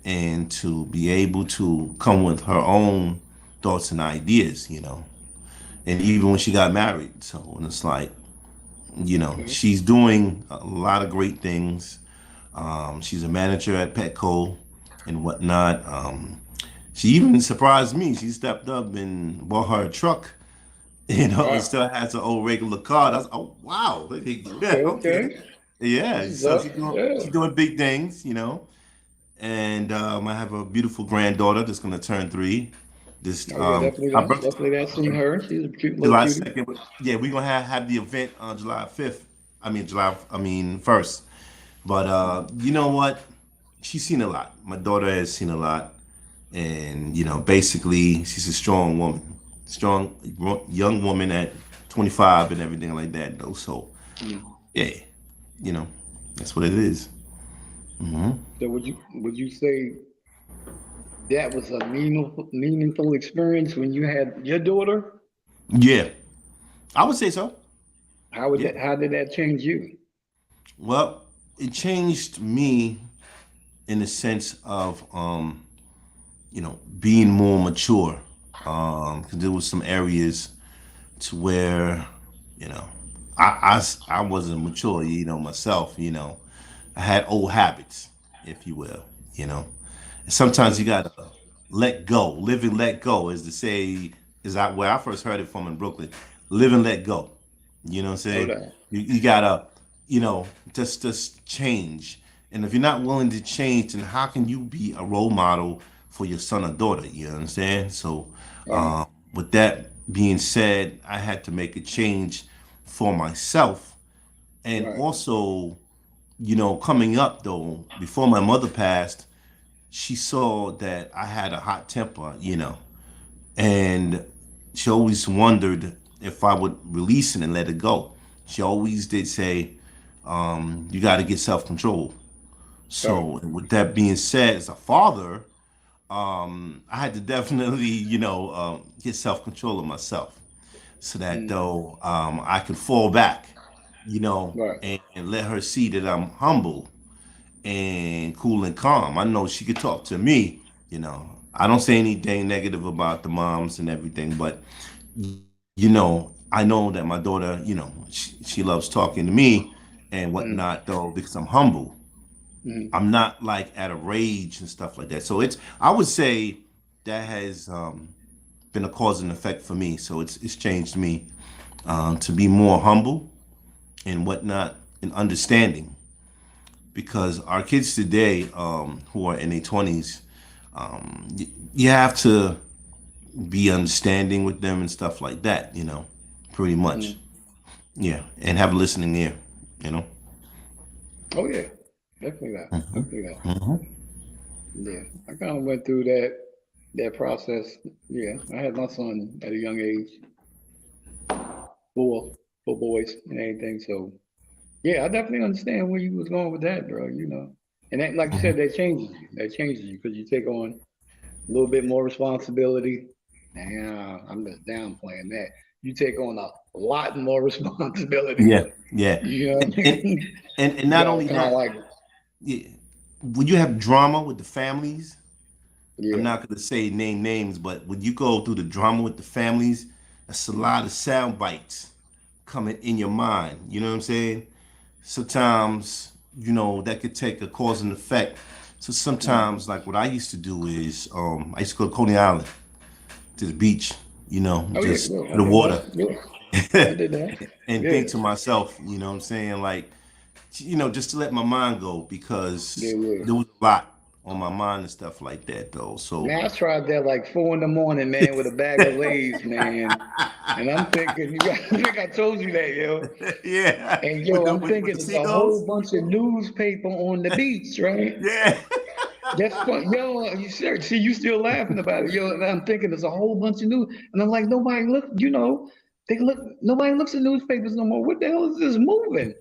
and to be able to come with her own thoughts and ideas, and even when she got married. So, and it's like, she's doing a lot of great things. She's a manager at Petco and whatnot. She even surprised me. She stepped up and bought her a truck, Wow. and still has her old regular car. That's, oh wow. Okay. Yeah, so she's Yeah. doing big things, And I have a beautiful granddaughter that's gonna turn 3. This Oh yeah, definitely that's seen her. She's a cute little July cutie. 2nd. But yeah, we're gonna have the event on July 5th. July 1st. But you know what? She's seen a lot. My daughter has seen a lot. And, basically she's a strong woman. Strong young woman at 25 and everything like that though. So yeah, that's what it is. So would you say that was a meaningful experience when you had your daughter? Yeah, I would say so. Yeah. How did that change you? Well, it changed me in the sense of being more mature. Because there was some areas to where, you know, I wasn't mature, myself. I had old habits, if you will. And sometimes you gotta let go, live and let go, as to say, where I first heard it from in Brooklyn. Live and let go. You know what I'm No saying? doubt. You gotta, just change. And if you're not willing to change, then how can you be a role model for your son or daughter? You understand? So, with that being said, I had to make a change for myself, and Right. also, coming up though, before my mother passed, she saw that I had a hot temper, and she always wondered if I would release it and let it go. She always did say, you got to get self-control. So with that being said, as a father, I had to definitely, get self-control of myself, so that though I could fall back, Right. and let her see that I'm humble and cool and calm. I know she could talk to me, I don't say anything negative about the moms and everything, but I know that my daughter, she loves talking to me and whatnot though, because I'm humble. I'm not like at a rage and stuff like that. So I would say that has been a cause and effect for me. So it's changed me to be more humble and whatnot and understanding, because our kids today, who are in their 20s, you have to be understanding with them and stuff like that, pretty much. Yeah, and have a listening ear, you know. Oh yeah, definitely that. Definitely that. Yeah, I kind of went through that, that process. Yeah, I had my son at a young age, four boys and everything. So yeah, I definitely understand where you was going with that, bro. And that, like you said, that changes you. That changes you because you take on a little bit more responsibility. Nah, I'm just downplaying that. You take on a lot more responsibility. Yeah, yeah. You know what I mean? And not only Kind of that, like, yeah, when you have drama with the families, I'm yeah, not going to say name names, but when you go through the drama with the families, that's a lot of sound bites coming in your mind. You know what I'm saying? Sometimes, that could take a cause and effect. So sometimes, like what I used to do is, I used to go to Coney Island, to the beach, oh yeah, just yeah, to the water, I did that. and Yeah, think to myself, what I'm saying, like, just to let my mind go because yeah. there was a lot on my mind and stuff like that, though. So, Man, I tried that like 4 in the morning, man, with a bag of Lay's, man. And I'm thinking, I think I told you that, yo. yeah, And with yo, I'm with thinking the it's a whole seagulls, bunch of newspaper on the beach, right? yeah, That's fun. Yo, you sure? See, you still laughing about it. Yo, and I'm thinking there's a whole bunch of news. And I'm like, nobody looks at newspapers no more. What the hell is this moving?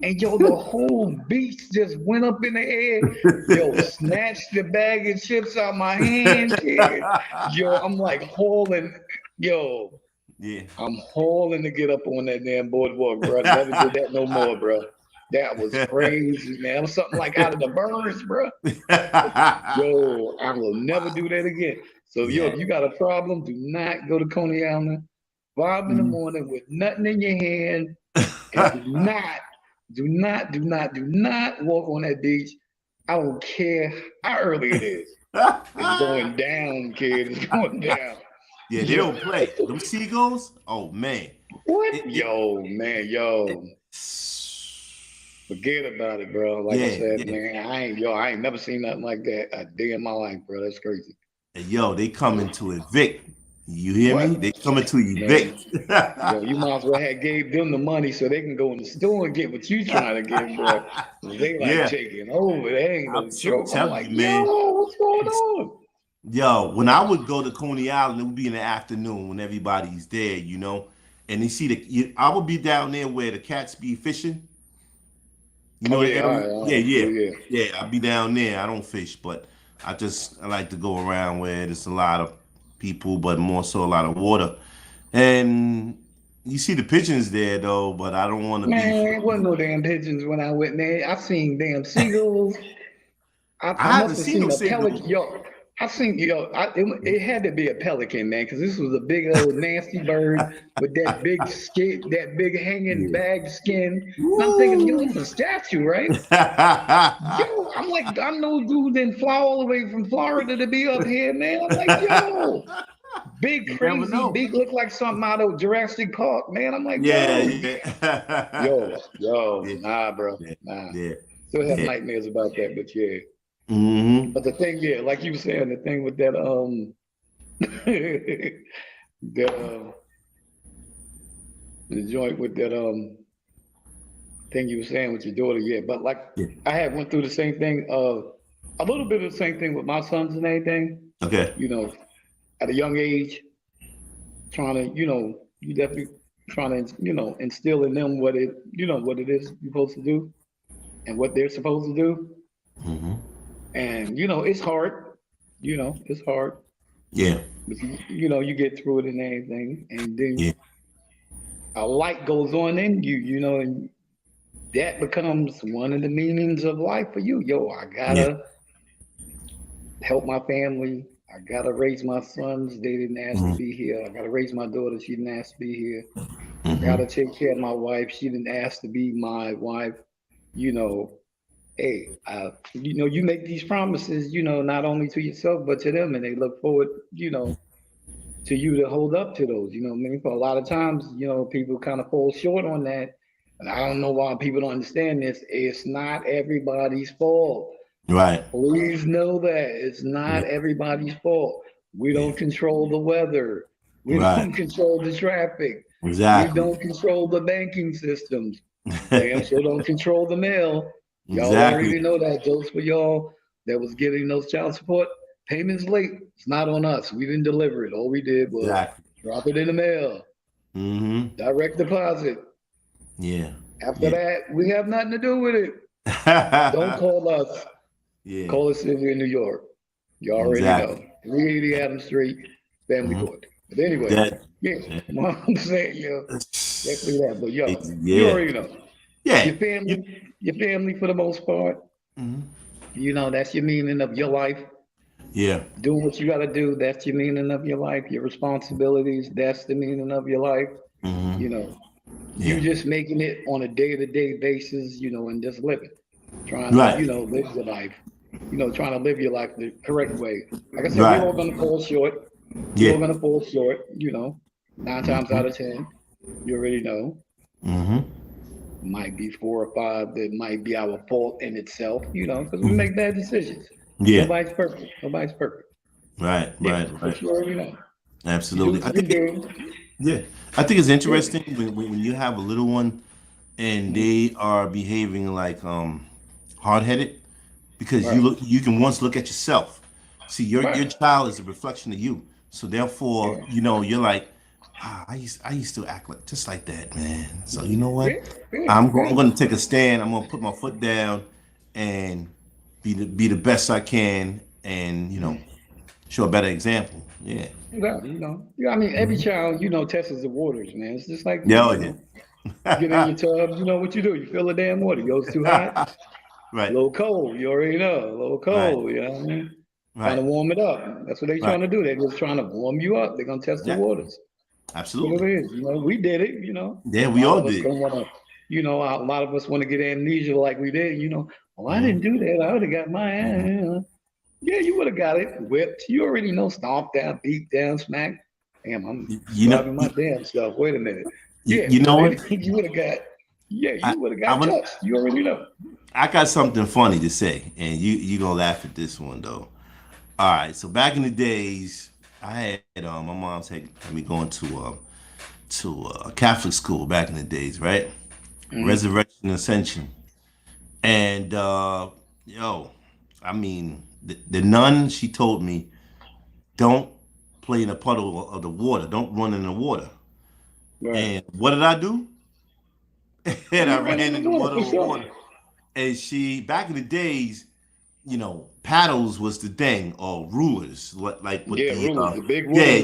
And yo, the whole beach just went up in the air. Yo, snatched the bag of chips out my hand, kid. Yo, I'm like hauling. Yo, yeah. I'm hauling to get up on that damn boardwalk, bro. Never did that no more, bro. That was crazy, man. That was something like out of the birds, bro. Yo, I will never do that again. So, yo, Yeah. if you got a problem, do not go to Coney Island 5 in the morning with nothing in your hand, and do not walk on that beach. I don't care how early it is. It's going down, kid. It's going down. Yeah, they don't play. Them seagulls, oh man. What? It- Yo, man, yo. Forget about it, bro. Like I yeah, said, yeah. man, I ain't never seen nothing like that a day in my life, bro. That's crazy. And yo, they coming to evict. You hear me? What? They coming to Man, evict. yo, you might as well have gave them the money so they can go in the store and get what you trying to get, bro. They like Yeah, taking over. They ain't no I'm joke. I'm telling like, you, man. yo, what's going on? Yo, when I would go to Coney Island, it would be in the afternoon when everybody's there, and they see I would be down there where the cats be fishing. You Oh know the yeah, area? all Yeah, right. yeah, Yeah. yeah. I'd be down there. I don't fish, but I like to go around where there's a lot of people, but more so a lot of water. And you see the pigeons there though, but I don't want to be. Man, it wasn't no damn pigeons when I went there. I seen damn seagulls. I I haven't must have seen no seen a pelican. seagulls. Yo, I seen it had to be a pelican, man, because this was a big old nasty bird with that big skin, that big hanging Yeah. bag skin. And I'm thinking, yo, Woo! it's a statue, right? Yo, I'm like, I know dude didn't fly all the way from Florida to be up here, man. I'm like, yo, big You never crazy, know. big look like something out of Jurassic Park, man. I'm like, Yeah, yo, yeah. Yeah, nah, bro, yeah, nah. yeah, Still have yeah. nightmares about that, but yeah. Mm-hmm. But the thing, yeah, like you were saying, the thing with that, the the joint with that, thing you were saying with your daughter, yeah. But like, Yeah. I had went through the same thing, a little bit of the same thing with my sons and everything. Okay. You know, at a young age, trying to, you definitely trying to, instill in them what it is you're supposed to do and what they're supposed to do. Mm-hmm. And it's hard. It's hard. Yeah. But you get through it and everything, and then Yeah. a light goes on in you, and that becomes one of the meanings of life for you. Yo, I Yeah. gotta help my family. I gotta raise my sons. They didn't ask to Mm-hmm. be here. I gotta raise my daughter. She didn't ask to be here. I Mm-hmm. gotta take care of my wife. She didn't ask to be my wife. You know, hey, you make these promises, not only to yourself but to them, and they look forward, to you to hold up to those. You know what I mean? For a lot of times, people kind of fall short on that, and I don't know why people don't understand this. It's not everybody's fault. Right. Please know that it's not everybody's fault. We Yeah. don't control the weather. We Right. don't control the traffic. We Exactly. don't control the banking systems. Damn sure don't control the mail. Y'all Exactly. already know that. Jokes for y'all that was getting those child support payment's late, it's not on us. We didn't deliver it. All we did was Exactly. drop it in the mail, direct deposit. Yeah. After that, we have nothing to do with it. Don't call us. Yeah. Call us if you're in New York. You already know. 380 Adams Street, family court. But anyway, I'm saying, exactly that. But you already know. Yeah. Your family for the most part, that's your meaning of your life. Yeah. Doing what you got to do, that's your meaning of your life. Your responsibilities, that's the meaning of your life. You just making it on a day-to-day basis, and just living. Trying to, live your life. Trying to live your life the correct way. Like I said, we're all going to fall short. We're all going to fall short, 9 times out of 10. You already know. Might be 4 or 5 that might be our fault in itself, because we make bad decisions. Yeah. Nobody's perfect. Nobody's perfect. Right. You already know. Absolutely. I think it's interesting when you have a little one and they are behaving like hard-headed, because you can once look at yourself. See, your child is a reflection of you. So therefore, you're like, I used to act like just like that, man. So you know what? I'm going to take a stand. I'm going to put my foot down and be the best I can, and show a better example. Yeah. I mean, every child, tests the waters, man. It's just like, yeah. Get in your tub, what you do? You fill the damn water. It goes too hot. Right. A little cold. You already know. A little cold. You know what I mean? Trying to warm it up. That's what they're trying to do. They're just trying to warm you up. They're going to test the waters. Absolutely. It is. We did it, Yeah, we all did. A lot of us want to get amnesia like we did, Well, I didn't do that. I would have got my ass. Yeah, you would have got it whipped. You already know, stomped down, beat down, smacked. Damn, I'm grabbing my damn stuff. Wait a minute. Yeah, you know what? You would have got. Yeah, you would have got touched. You already know. I got something funny to say, and you gonna laugh at this one though. All right, so back in the days, I had my mom's had me going to a Catholic school back in the days, right? Resurrection and Ascension, and I mean, the nun, she told me, don't play in a puddle of the water, don't run in the water. Right. And what did I do? And I ran in the water. And she, back in the days, paddles was the thing, or rulers, like with the big rulers.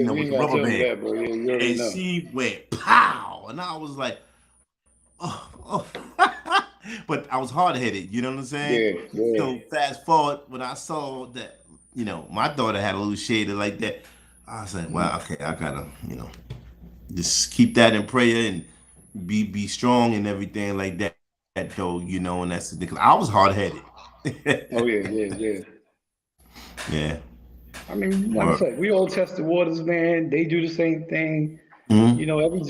With the rubber band. And she went pow, and I was like, oh. But I was hard-headed, you know what I'm saying? Yeah. So fast forward, when I saw that, my daughter had a little shade like that, I was like, wow, okay, I gotta, just keep that in prayer and be strong and everything like that. Though, and that's the thing. I was hard-headed. Oh yeah. Yeah. I mean, like I said, we all test the waters, man. They do the same thing. Every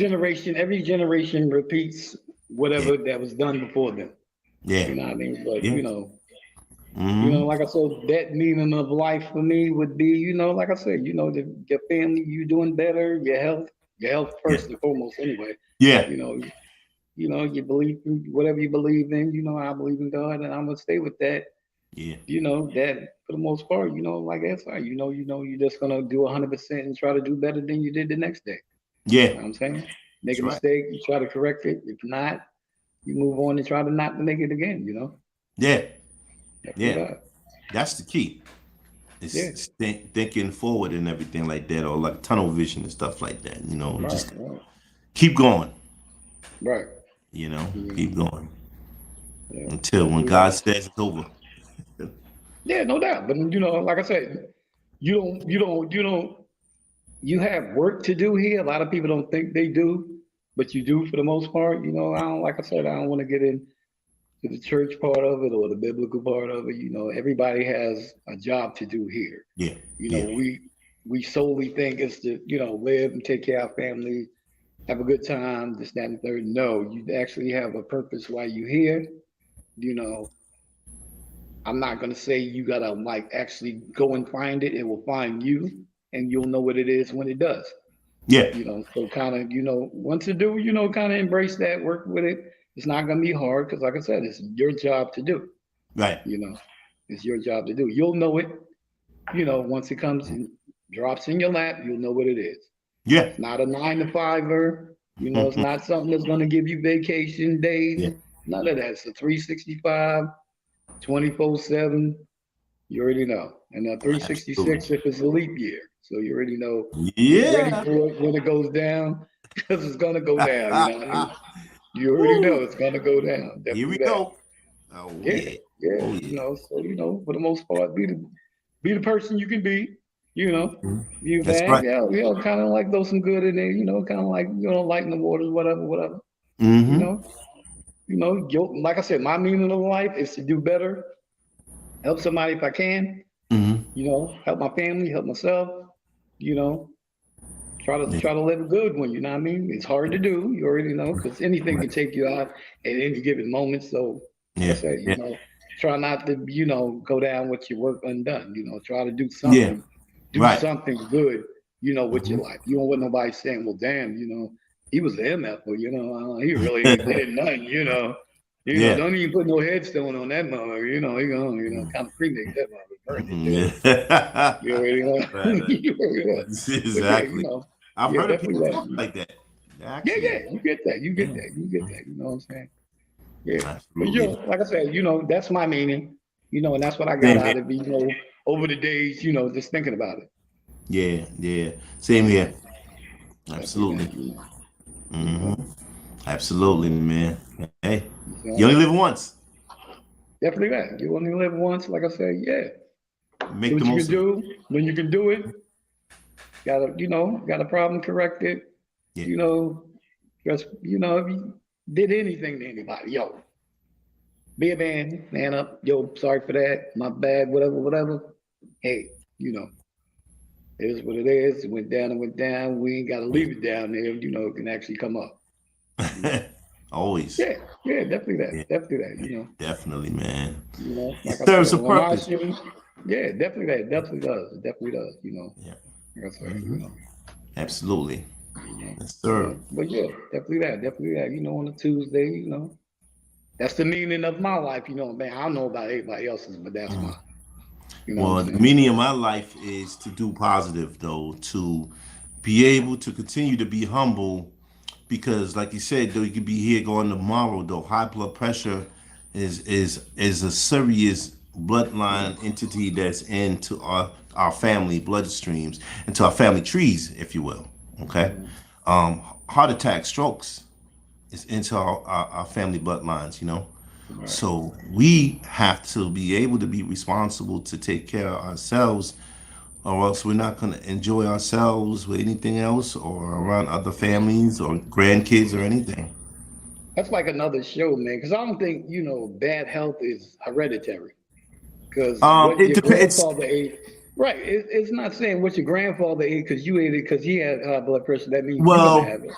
generation repeats whatever that was done before them. Yeah. You know what I mean? But like I said, that meaning of life for me would be, like I said, your family, you doing better, your health first and foremost anyway. Yeah. You believe in whatever you believe in, I believe in God and I'm gonna stay with that. Yeah. That for the most part, like I said, you're just gonna do 100% and try to do better than you did the next day. Yeah. You know what I'm saying? Make a mistake, you try to correct it. If not, you move on and try to not make it again, Yeah. Yeah. That's the key. It's thinking forward and everything like that, or like tunnel vision and stuff like that, just keep going. Right. Keep going. Until when God says it's over. Yeah, no doubt. But like I said, you have work to do here. A lot of people don't think they do, but you do for the most part. I don't, like I said, I don't want to get into the church part of it or the biblical part of it. Everybody has a job to do here. Yeah. We solely think it's to, live and take care of our family, have a good time, this, that, and the third. No, you actually have a purpose while you're here. I'm not going to say you got to actually go and find it. It will find you and you'll know what it is when it does. Yeah. So kind of, once you do, kind of embrace that, work with it. It's not going to be hard because like I said, it's your job to do. Right. It's your job to do. You'll know it once it comes and drops in your lap, you'll know what it is. Yeah. It's not a 9 to 5er. It's not something that's going to give you vacation days. Yeah. None of that. It's a 365, 24/7. You already know. And a 366 if it's a leap year. So you already know. Get ready for it when it goes down, because it's going to go down. You know what I mean? You already know it's going to go down. Definitely. Here we go. Oh, yeah. Oh, yeah. So for the most part, be the person you can be. You That's bang, right. kind of like throw some good in there. Kind of like lighten the waters, whatever. Mm-hmm. Like I said, my meaning of life is to do better, help somebody if I can. Mm-hmm. Help my family, help myself. Try to live a good one. You know what I mean? It's hard to do. You already know, because anything can take you out at any given moment. So, like I said, try not to, go down with your work undone. Try to do something. Do something good, with your life. You don't want nobody saying, well, damn, he was an MF, or, he really ain't did nothing, don't even put no headstone on that mother, he gonna, kind of cremate that mother, burn it dead. You already know. You already know. Exactly. I've heard of people talk like that. Actually. Yeah, you get that. You get that. You know what I'm saying? Yeah. Absolutely. But like I said, that's my meaning, and that's what I got out of it, over the days, just thinking about it. Yeah. Same here. Absolutely. Absolutely, man. Hey, you only live once. Definitely that. You only live once, like I said, Make do the what most you can do when you can do it. Got a problem, correct it. Just, if you did anything to anybody, be a man up. Sorry for that. My bad, whatever. Hey, it is what it is. It went down and went down. We ain't got to leave it down there. It can actually come up. Always. Yeah, definitely that. Yeah. Definitely that, Definitely, man. Like it serves a purpose. Yeah, definitely that. It definitely does. It definitely does, Yeah. Like I said, Absolutely. Yes, sir. But yeah, definitely that. Definitely that. On a Tuesday, that's the meaning of my life, man. I don't know about everybody else's, but that's mine. Well, the meaning of my life is to do positive, though, to be able to continue to be humble, because, like you said, though, you could be here going tomorrow. Though high blood pressure is a serious bloodline entity that's into our family bloodstreams, into our family trees, if you will. Okay, heart attack, strokes is into our family bloodlines. Right. So we have to be able to be responsible to take care of ourselves, or else we're not going to enjoy ourselves with anything else or around other families or grandkids or anything. That's like another show, man, because I don't think, bad health is hereditary. Because what it your depends. grandfather ate, right? It's not saying what your grandfather ate because you ate it because he had high blood pressure. That means you're gonna have it.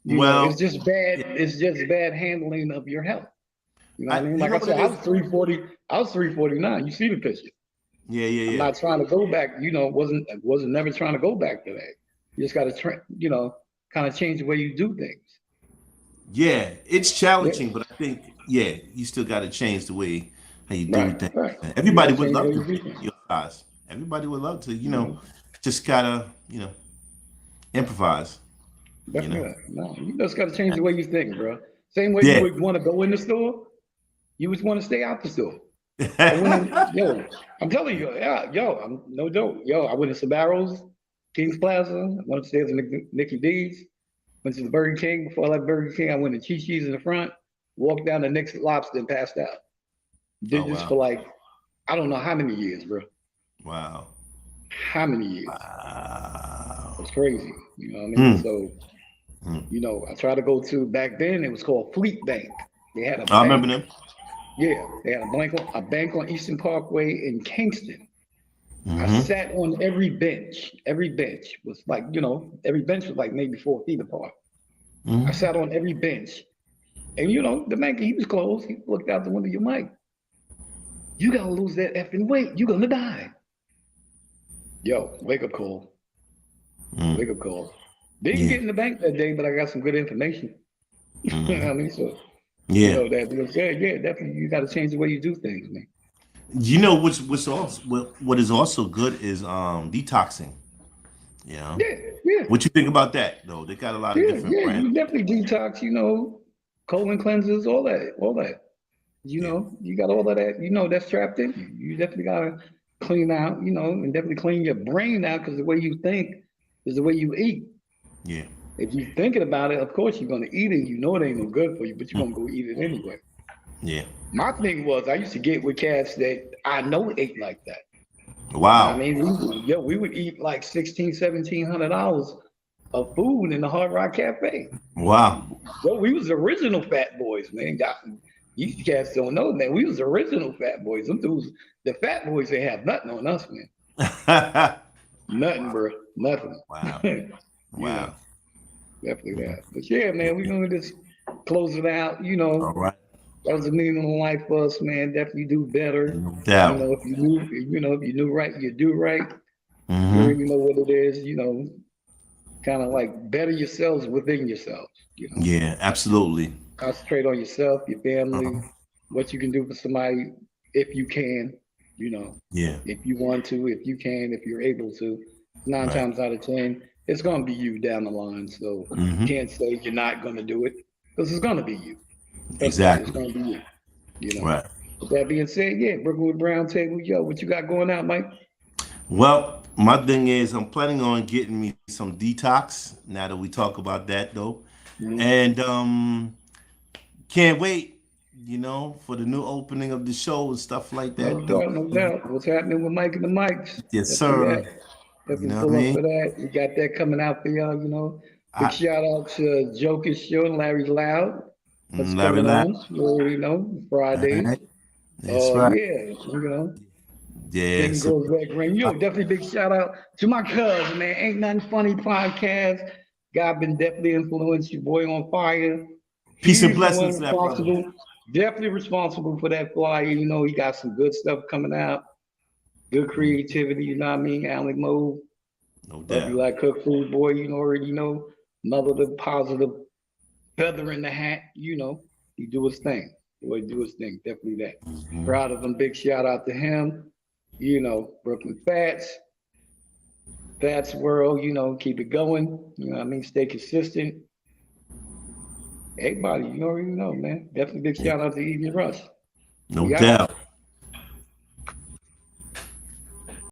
It's just bad. It's just bad handling of your health. You know what I mean? Like I said, I was 340. I was 349. You see the picture? Yeah. I'm not trying to go back. Wasn't never trying to go back to that. You just got to, kind of change the way you do things. Yeah, it's challenging, but I think you still got to change the way how you do things. Right. Everybody would love to be your size. Everybody would love to, just gotta, improvise. Definitely. No, you just got to change the way you think, bro. Same way you would want to go in the store, you would want to stay out the store. I'm telling you, I'm no joke. I went to Sabaros, King's Plaza, went upstairs to Nicky D's, went to the Burger King. Before I left Burger King, I went to Chi-Chi's in the front, walked down to Nick's Lobster and passed out. Did this for like, I don't know how many years, bro. Wow. How many years? Wow. It's crazy. You know what I mean? So, I tried to go to, back then it was called Fleet Bank. They had a bank. I remember them. Yeah, they had a bank on Eastern Parkway in Kingston. I sat on every bench. Every bench was like, every bench was like maybe 4 feet apart. I sat on every bench. And the man, he was closed. He looked out the window. You're like, you gotta lose that effing weight. You're gonna die. Wake up call. Wake up call. Didn't get in the bank that day, but I got some good information. You know what I mean? So, that being said, definitely you got to change the way you do things, man. You know what's also what is also good is detoxing. You know, Yeah, yeah, what you think about that though? They got a lot of yeah, different yeah. brands. You definitely detox. Colon cleansers, all that, all that. Yeah, You got all of that. That's trapped in you. You definitely gotta clean out. And definitely clean your brain out because the way you think is the way you eat. yeah, If you're thinking about it, of course you're gonna eat it. You know it ain't no good for you, but you're gonna go eat it anyway. yeah. My thing was I used to get with cats that I know ate like that. I Wow, mean, we would eat like 16, $1,700 of food in the Hard Rock Cafe. wow. Yo, we was original fat boys, man. You cats don't know, man. We was original fat boys. Them dudes, the fat boys, they have nothing on us, man. Nothing, bro. Nothing. Wow, you know, wow. definitely that. But yeah, man, we're gonna just close it out. All right, That was the meaning of life for us, man. Definitely do better. no doubt. If you knew right, you do right. You Mm-hmm. already know what it is. Kind of like better yourselves within yourselves. Yeah, absolutely. Concentrate on yourself, your family, Uh-huh. what you can do for somebody if you can. You know, Yeah, if you want to, if you can, if you're able to. Nine right. times out of 10, it's gonna be you down the line. So Mm-hmm. can't say you're not gonna do it because it's gonna be you. Trust me, it's Exactly. gonna be you. You know. Right. With that being said, yeah, Brooklyn Brown Table, yo, what you got going out, Mike? Well, my thing is, I'm planning on getting me some detox. Now that we talk about that, though, Mhm. and can't wait. For the new opening of the show and stuff like No that, though. doubt, no doubt. What's happening with Mike and the Mics? Yes, Definitely sir. that. You Definitely know what I pull up mean? for that. We got that coming out for y'all. Big I, shout out to Joker Show and Larry Loud. That's Larry coming Lab. on. You already know, All Fridays. right. That's right. Yeah, Yeah. Thing So, goes back ring. Definitely big shout out to my cousin, man. Ain't nothing funny podcast. God been definitely influenced your boy on fire. peace and He's the blessings one to that brother. definitely responsible for that flyer. He got some good stuff coming out, good creativity, you know what I mean? Alec Move. No Love you doubt. like cook food, boy, already know. Another the positive feather in the hat, he do his thing. Boy, do his thing. Definitely that. Mhm. Proud of him. Big shout out to him. Brooklyn Fats World, keep it going. You know what I mean? Stay consistent. Everybody, you already know, man. Definitely big Yeah. shout out to Easy Rush. No We out. doubt.